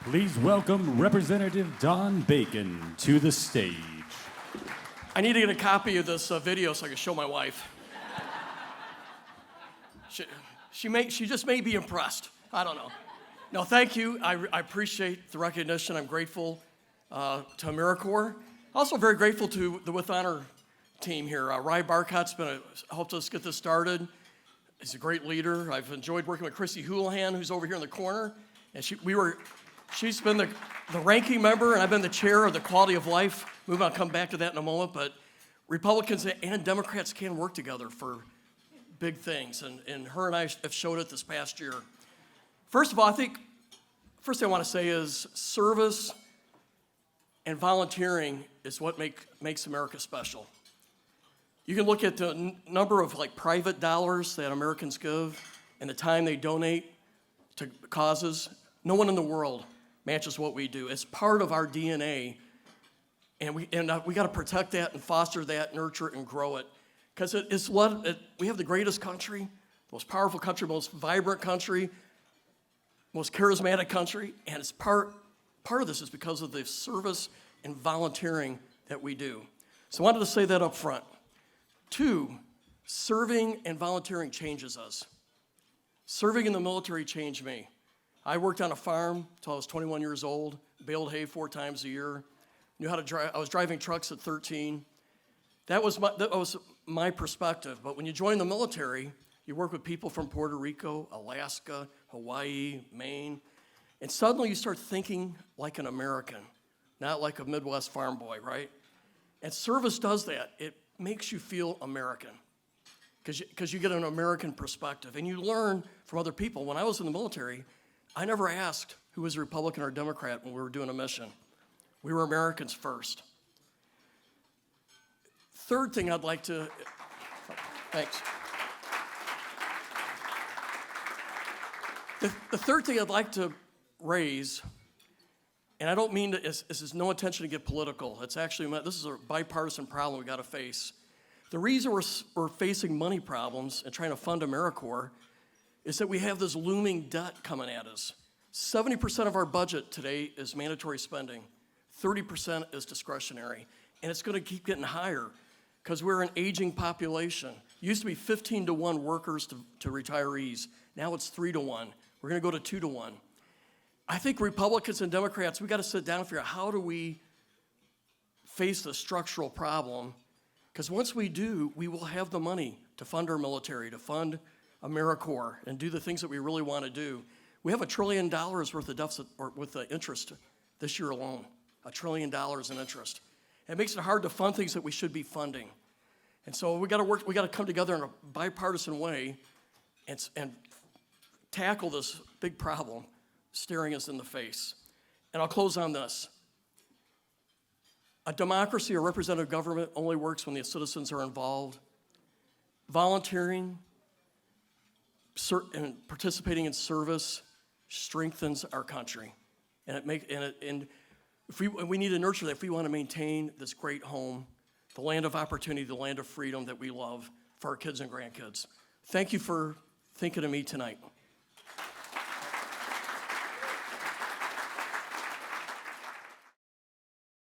Please welcome Representative Don Bacon to the stage. I need to get a copy of this video so I can show my wife. She just may be impressed. I don't know. No, thank you. I appreciate the recognition. I'm grateful to AmeriCorps. Also very grateful to the With Honor team here. Rye Barcott's helped us get this started. He's a great leader. I've enjoyed working with Chrissy Houlihan, who's over here in the corner. And she's been the ranking member, and I've been the chair of the Quality of Life movement. I'll come back to that in a moment. But Republicans and Democrats can work together for big things, and her and I have showed it this past year. First of all, first thing I want to say is service and volunteering is what makes America special. You can look at the number of private dollars that Americans give and the time they donate to causes. No one in the world matches what we do. It's part of our DNA, and we got to protect that and foster that, nurture it, and grow it. Because we have the greatest country, most powerful country, most vibrant country, most charismatic country, and it's part of this is because of the service and volunteering that we do. So I wanted to say that up front. 2, serving and volunteering changes us. Serving in the military changed me. I worked on a farm until I was 21 years old, baled hay 4 times a year, knew how to drive. I was driving trucks at 13. That was my perspective. But when you join the military, you work with people from Puerto Rico, Alaska, Hawaii, Maine, and suddenly you start thinking like an American, not like a Midwest farm boy, right? And service does that. It makes you feel American because you get an American perspective, and you learn from other people. When I was in the military, I never asked who was a Republican or Democrat when we were doing a mission. We were Americans first. Third thing I'd like to, thanks. The third thing I'd like to raise, and I don't mean to, this is no intention to get political. It's actually, this is a bipartisan problem we got to face. The reason we're facing money problems and trying to fund AmeriCorps is that we have this looming debt coming at us. 70% of our budget today is mandatory spending. 30% is discretionary. And it's going to keep getting higher because we're an aging population. It used to be 15-to-1 workers to retirees. Now it's 3-to-1. We're going to go to 2-to-1. I think Republicans and Democrats, we got to sit down and figure out how do we face the structural problem, because once we do, we will have the money to fund our military, to fund AmeriCorps, and do the things that we really want to do. We have $1 trillion worth of deficit with the interest this year alone, $1 trillion in interest. It makes it hard to fund things that we should be funding. And so we got to come together in a bipartisan way and tackle this big problem staring us in the face. And I'll close on this. A democracy or representative government only works when the citizens are involved. Volunteering and participating in service strengthens our country. And we need to nurture that if we want to maintain this great home, the land of opportunity, the land of freedom that we love for our kids and grandkids. Thank you for thinking of me tonight.